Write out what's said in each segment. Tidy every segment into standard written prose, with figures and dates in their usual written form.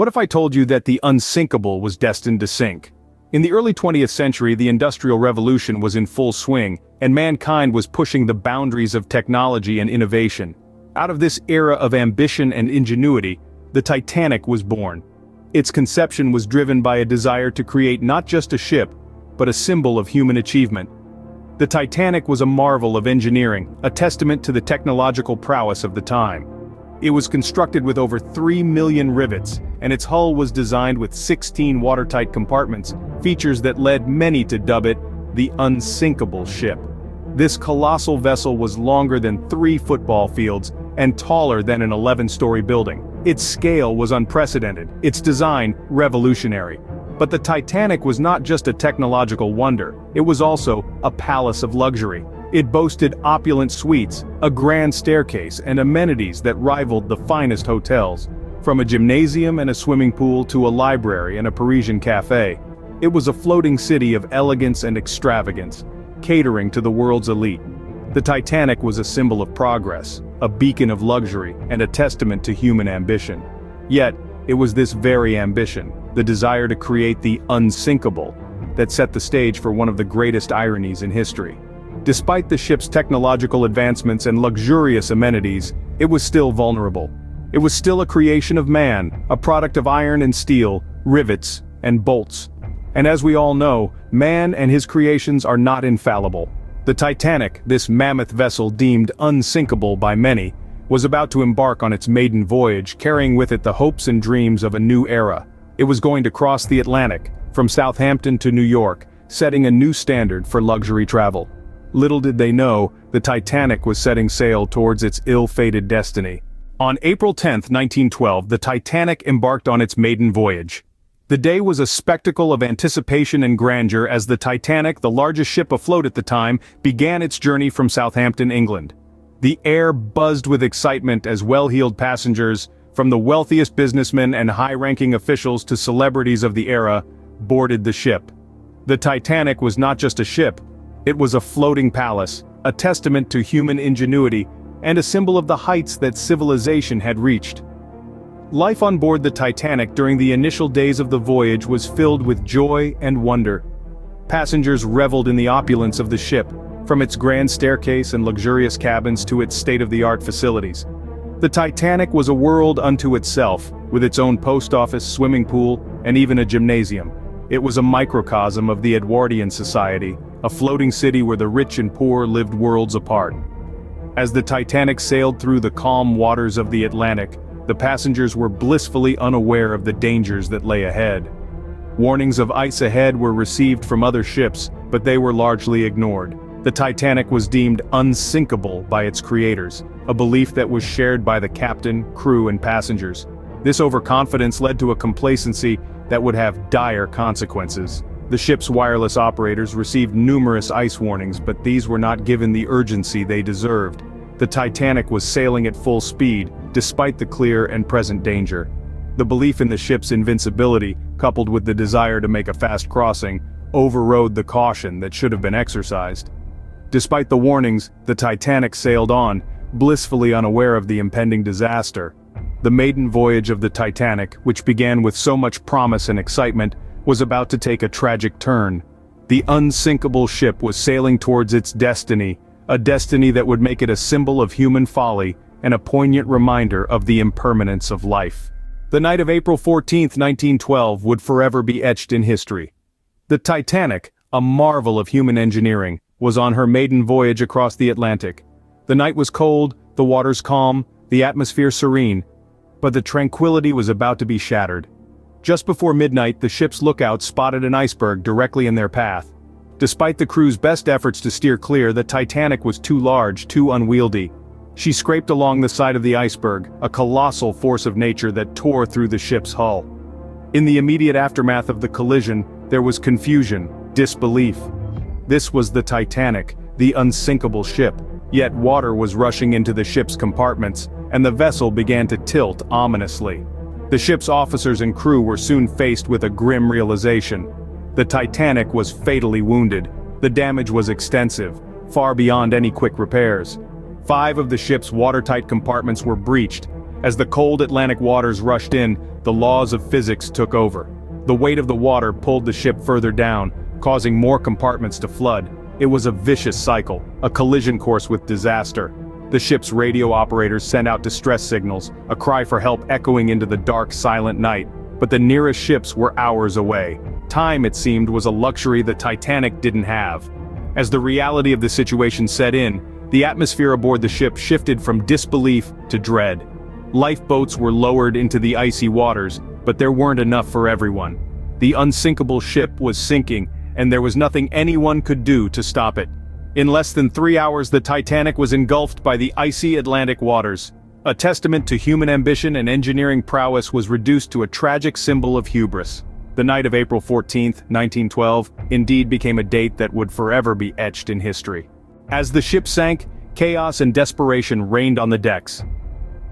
What if I told you that the unsinkable was destined to sink? In the early 20th century, the Industrial Revolution was in full swing, and mankind was pushing the boundaries of technology and innovation. Out of this era of ambition and ingenuity, the Titanic was born. Its conception was driven by a desire to create not just a ship, but a symbol of human achievement. The Titanic was a marvel of engineering, a testament to the technological prowess of the time. It was constructed with over 3 million rivets, and its hull was designed with 16 watertight compartments, features that led many to dub it the Unsinkable Ship. This colossal vessel was longer than 3 football fields and taller than an 11-story building. Its scale was unprecedented, its design revolutionary. But the Titanic was not just a technological wonder, it was also a palace of luxury. It boasted opulent suites, a grand staircase, and amenities that rivaled the finest hotels. From a gymnasium and a swimming pool to a library and a Parisian cafe, it was a floating city of elegance and extravagance, catering to the world's elite. The Titanic was a symbol of progress, a beacon of luxury, and a testament to human ambition. Yet, it was this very ambition, the desire to create the unsinkable, that set the stage for one of the greatest ironies in history. Despite the ship's technological advancements and luxurious amenities, it was still vulnerable. It was still a creation of man, a product of iron and steel, rivets, and bolts. And as we all know, man and his creations are not infallible. The Titanic, this mammoth vessel deemed unsinkable by many, was about to embark on its maiden voyage, carrying with it the hopes and dreams of a new era. It was going to cross the Atlantic, from Southampton to New York, setting a new standard for luxury travel. Little did they know, the Titanic was setting sail towards its ill-fated destiny. On April 10, 1912, the Titanic embarked on its maiden voyage. The day was a spectacle of anticipation and grandeur as the Titanic, the largest ship afloat at the time, began its journey from Southampton, England. The air buzzed with excitement as well-heeled passengers, from the wealthiest businessmen and high-ranking officials to celebrities of the era, boarded the ship. The Titanic was not just a ship, it was a floating palace, a testament to human ingenuity, and a symbol of the heights that civilization had reached. Life on board the Titanic during the initial days of the voyage was filled with joy and wonder. Passengers reveled in the opulence of the ship, from its grand staircase and luxurious cabins to its state-of-the-art facilities. The Titanic was a world unto itself, with its own post office, swimming pool, and even a gymnasium. It was a microcosm of the Edwardian society, a floating city where the rich and poor lived worlds apart. As the Titanic sailed through the calm waters of the Atlantic, the passengers were blissfully unaware of the dangers that lay ahead. Warnings of ice ahead were received from other ships, but they were largely ignored. The Titanic was deemed unsinkable by its creators, a belief that was shared by the captain, crew, and passengers. This overconfidence led to a complacency that would have dire consequences. The ship's wireless operators received numerous ice warnings, but these were not given the urgency they deserved. The Titanic was sailing at full speed, despite the clear and present danger. The belief in the ship's invincibility, coupled with the desire to make a fast crossing, overrode the caution that should have been exercised. Despite the warnings, the Titanic sailed on, blissfully unaware of the impending disaster. The maiden voyage of the Titanic, which began with so much promise and excitement, was about to take a tragic turn. The unsinkable ship was sailing towards its destiny, a destiny that would make it a symbol of human folly and a poignant reminder of the impermanence of life. The night of April 14, 1912 would forever be etched in history. The Titanic, a marvel of human engineering, was on her maiden voyage across the Atlantic. The night was cold, the waters calm, the atmosphere serene, but the tranquility was about to be shattered. Just before midnight, the ship's lookout spotted an iceberg directly in their path. Despite the crew's best efforts to steer clear, the Titanic was too large, too unwieldy. She scraped along the side of the iceberg, a colossal force of nature that tore through the ship's hull. In the immediate aftermath of the collision, there was confusion, disbelief. This was the Titanic, the unsinkable ship, yet water was rushing into the ship's compartments, and the vessel began to tilt ominously. The ship's officers and crew were soon faced with a grim realization. The Titanic was fatally wounded. The damage was extensive, far beyond any quick repairs. 5 of the ship's watertight compartments were breached, As the cold Atlantic waters rushed in, the laws of physics took over. The weight of the water pulled the ship further down, causing more compartments to flood. It was a vicious cycle, a collision course with disaster. The ship's radio operators sent out distress signals, a cry for help echoing into the dark, silent night. But the nearest ships were hours away. Time, it seemed, was a luxury the Titanic didn't have. As the reality of the situation set in, the atmosphere aboard the ship shifted from disbelief to dread. Lifeboats were lowered into the icy waters, but there weren't enough for everyone. The unsinkable ship was sinking, and there was nothing anyone could do to stop it. In less than 3 hours, the Titanic was engulfed by the icy Atlantic waters. A testament to human ambition and engineering prowess was reduced to a tragic symbol of hubris. The night of April 14, 1912, indeed became a date that would forever be etched in history. As the ship sank, chaos and desperation reigned on the decks.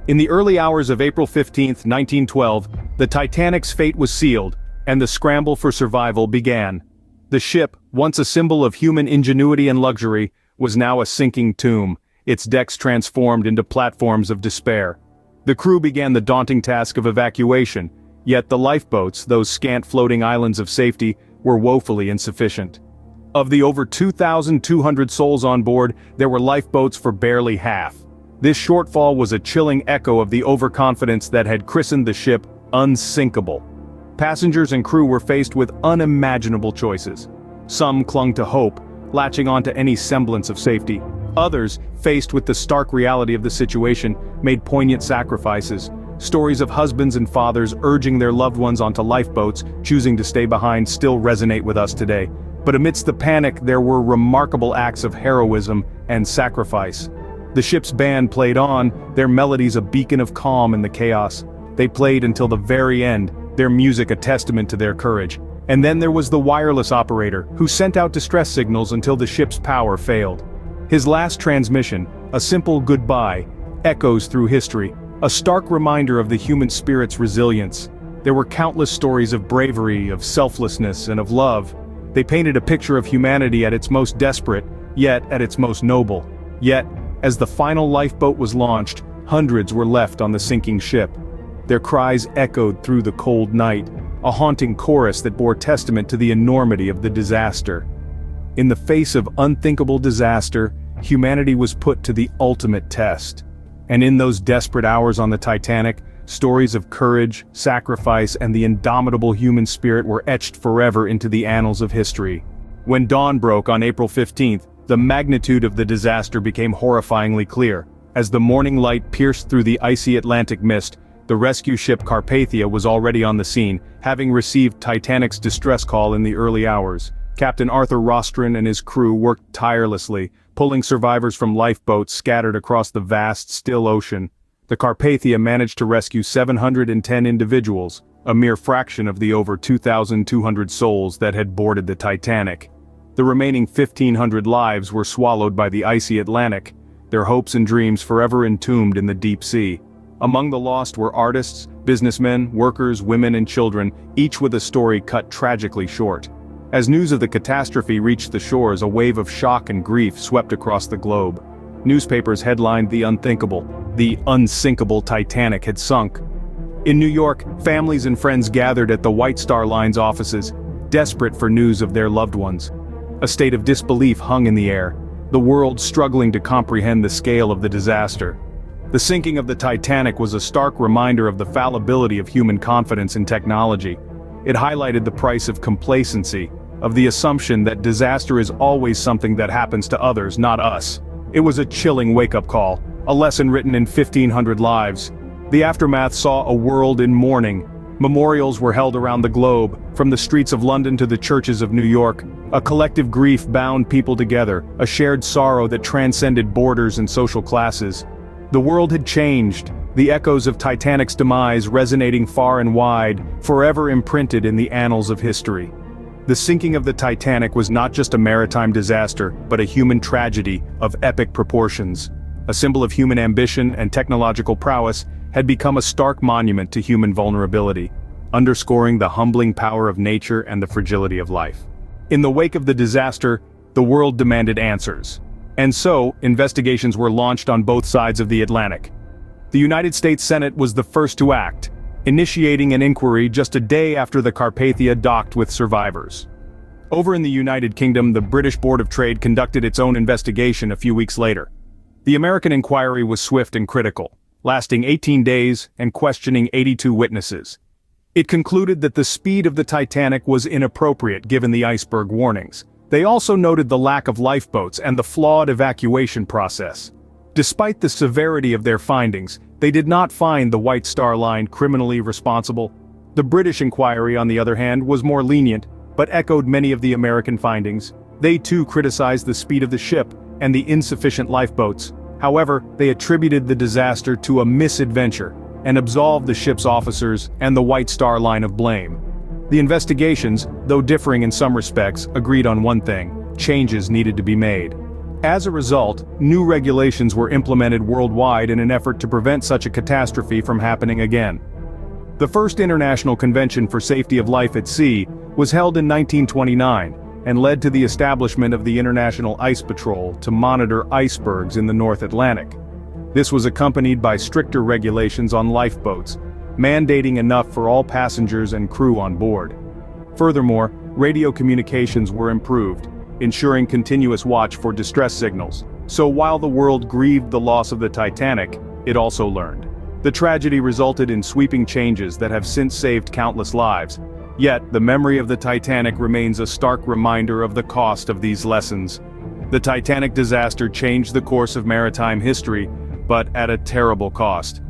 In the early hours of April 15, 1912, the Titanic's fate was sealed, and the scramble for survival began. The ship, once a symbol of human ingenuity and luxury, was now a sinking tomb, its decks transformed into platforms of despair. The crew began the daunting task of evacuation, yet the lifeboats, those scant floating islands of safety, were woefully insufficient. Of the over 2,200 souls on board, there were lifeboats for barely half. This shortfall was a chilling echo of the overconfidence that had christened the ship Unsinkable. Passengers and crew were faced with unimaginable choices. Some clung to hope, latching onto any semblance of safety. Others, faced with the stark reality of the situation, made poignant sacrifices. Stories of husbands and fathers urging their loved ones onto lifeboats, choosing to stay behind, still resonate with us today. But amidst the panic, there were remarkable acts of heroism and sacrifice. The ship's band played on, their melodies a beacon of calm in the chaos. They played until the very end, their music a testament to their courage. And then there was the wireless operator, who sent out distress signals until the ship's power failed. His last transmission, a simple goodbye, echoes through history, a stark reminder of the human spirit's resilience. There were countless stories of bravery, of selflessness, and of love. They painted a picture of humanity at its most desperate, yet at its most noble. Yet, as the final lifeboat was launched, hundreds were left on the sinking ship. Their cries echoed through the cold night, a haunting chorus that bore testament to the enormity of the disaster. In the face of unthinkable disaster, humanity was put to the ultimate test. And in those desperate hours on the Titanic, stories of courage, sacrifice, and the indomitable human spirit were etched forever into the annals of history. When dawn broke on April 15th, the magnitude of the disaster became horrifyingly clear. As the morning light pierced through the icy Atlantic mist, the rescue ship Carpathia was already on the scene, having received Titanic's distress call in the early hours. Captain Arthur Rostron and his crew worked tirelessly, pulling survivors from lifeboats scattered across the vast, still ocean. The Carpathia managed to rescue 710 individuals, a mere fraction of the over 2,200 souls that had boarded the Titanic. The remaining 1,500 lives were swallowed by the icy Atlantic, their hopes and dreams forever entombed in the deep sea. Among the lost were artists, businessmen, workers, women and children, each with a story cut tragically short. As news of the catastrophe reached the shores, a wave of shock and grief swept across the globe. Newspapers headlined the unthinkable. The unsinkable Titanic had sunk. In New York, families and friends gathered at the White Star Line's offices, desperate for news of their loved ones. A state of disbelief hung in the air, the world struggling to comprehend the scale of the disaster. The sinking of the Titanic was a stark reminder of the fallibility of human confidence in technology. It highlighted the price of complacency, of the assumption that disaster is always something that happens to others, not us. It was a chilling wake-up call, a lesson written in 1,500 lives. The aftermath saw a world in mourning. Memorials were held around the globe, from the streets of London to the churches of New York. A collective grief bound people together, a shared sorrow that transcended borders and social classes. The world had changed, the echoes of Titanic's demise resonating far and wide, forever imprinted in the annals of history. The sinking of the Titanic was not just a maritime disaster, but a human tragedy of epic proportions. A symbol of human ambition and technological prowess, had become a stark monument to human vulnerability, underscoring the humbling power of nature and the fragility of life. In the wake of the disaster, the world demanded answers. And so, investigations were launched on both sides of the Atlantic. The United States Senate was the first to act, initiating an inquiry just a day after the Carpathia docked with survivors. Over in the United Kingdom, the British Board of Trade conducted its own investigation a few weeks later. The American inquiry was swift and critical, lasting 18 days and questioning 82 witnesses. It concluded that the speed of the Titanic was inappropriate given the iceberg warnings. They also noted the lack of lifeboats and the flawed evacuation process. Despite the severity of their findings, they did not find the White Star Line criminally responsible. The British inquiry, on the other hand, was more lenient, but echoed many of the American findings. They too criticized the speed of the ship and the insufficient lifeboats. However, they attributed the disaster to a misadventure and absolved the ship's officers and the White Star Line of blame. The investigations, though differing in some respects, agreed on one thing: changes needed to be made. As a result, new regulations were implemented worldwide in an effort to prevent such a catastrophe from happening again. The first International Convention for Safety of Life at Sea was held in 1929 and led to the establishment of the International Ice Patrol to monitor icebergs in the North Atlantic. This was accompanied by stricter regulations on lifeboats, mandating enough for all passengers and crew on board. Furthermore, radio communications were improved, ensuring continuous watch for distress signals. So while the world grieved the loss of the Titanic, it also learned. The tragedy resulted in sweeping changes that have since saved countless lives. Yet, the memory of the Titanic remains a stark reminder of the cost of these lessons. The Titanic disaster changed the course of maritime history, but at a terrible cost.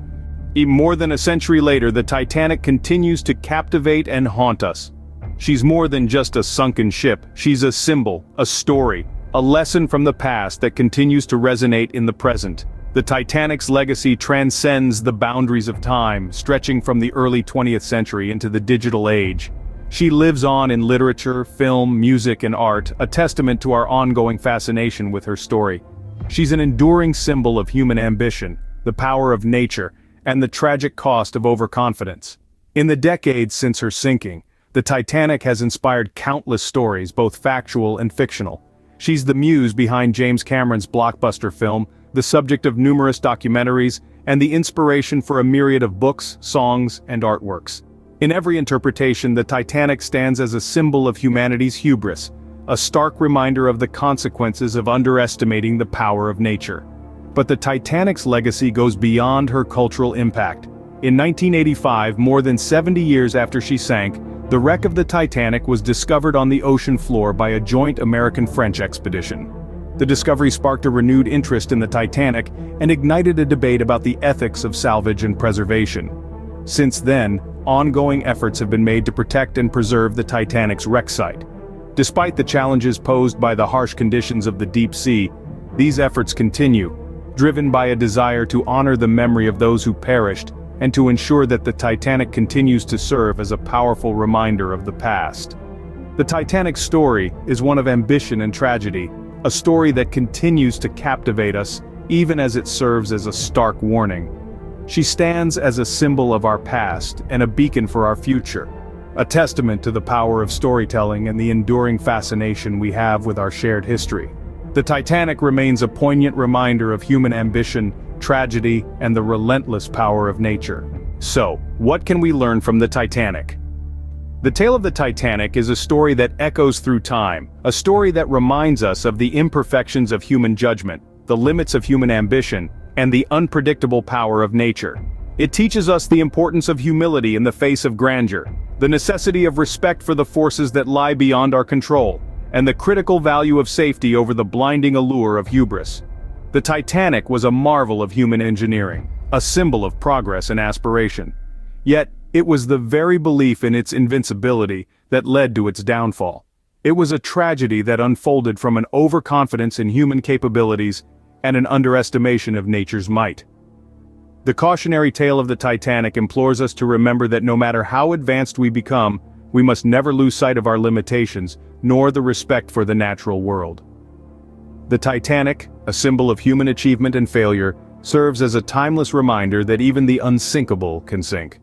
Even more than a century later, the Titanic continues to captivate and haunt us. She's more than just a sunken ship, she's a symbol, a story, a lesson from the past that continues to resonate in the present. The Titanic's legacy transcends the boundaries of time, stretching from the early 20th century into the digital age. She lives on in literature, film, music, and art, a testament to our ongoing fascination with her story. She's an enduring symbol of human ambition, the power of nature, and the tragic cost of overconfidence. In the decades since her sinking, the Titanic has inspired countless stories, both factual and fictional. She's the muse behind James Cameron's blockbuster film, the subject of numerous documentaries, and the inspiration for a myriad of books, songs, and artworks. In every interpretation, the Titanic stands as a symbol of humanity's hubris, a stark reminder of the consequences of underestimating the power of nature. But the Titanic's legacy goes beyond her cultural impact. In 1985, more than 70 years after she sank, the wreck of the Titanic was discovered on the ocean floor by a joint American-French expedition. The discovery sparked a renewed interest in the Titanic and ignited a debate about the ethics of salvage and preservation. Since then, ongoing efforts have been made to protect and preserve the Titanic's wreck site. Despite the challenges posed by the harsh conditions of the deep sea, these efforts continue, driven by a desire to honor the memory of those who perished and to ensure that the Titanic continues to serve as a powerful reminder of the past. The Titanic's story is one of ambition and tragedy, a story that continues to captivate us, even as it serves as a stark warning. She stands as a symbol of our past and a beacon for our future, a testament to the power of storytelling and the enduring fascination we have with our shared history. The Titanic remains a poignant reminder of human ambition, tragedy, and the relentless power of nature. So, what can we learn from the Titanic? The tale of the Titanic is a story that echoes through time, a story that reminds us of the imperfections of human judgment, the limits of human ambition, and the unpredictable power of nature. It teaches us the importance of humility in the face of grandeur, the necessity of respect for the forces that lie beyond our control, and the critical value of safety over the blinding allure of hubris. The Titanic was a marvel of human engineering, a symbol of progress and aspiration. Yet, it was the very belief in its invincibility that led to its downfall. It was a tragedy that unfolded from an overconfidence in human capabilities and an underestimation of nature's might. The cautionary tale of the Titanic implores us to remember that no matter how advanced we become, we must never lose sight of our limitations, nor the respect for the natural world. The Titanic, a symbol of human achievement and failure, serves as a timeless reminder that even the unsinkable can sink.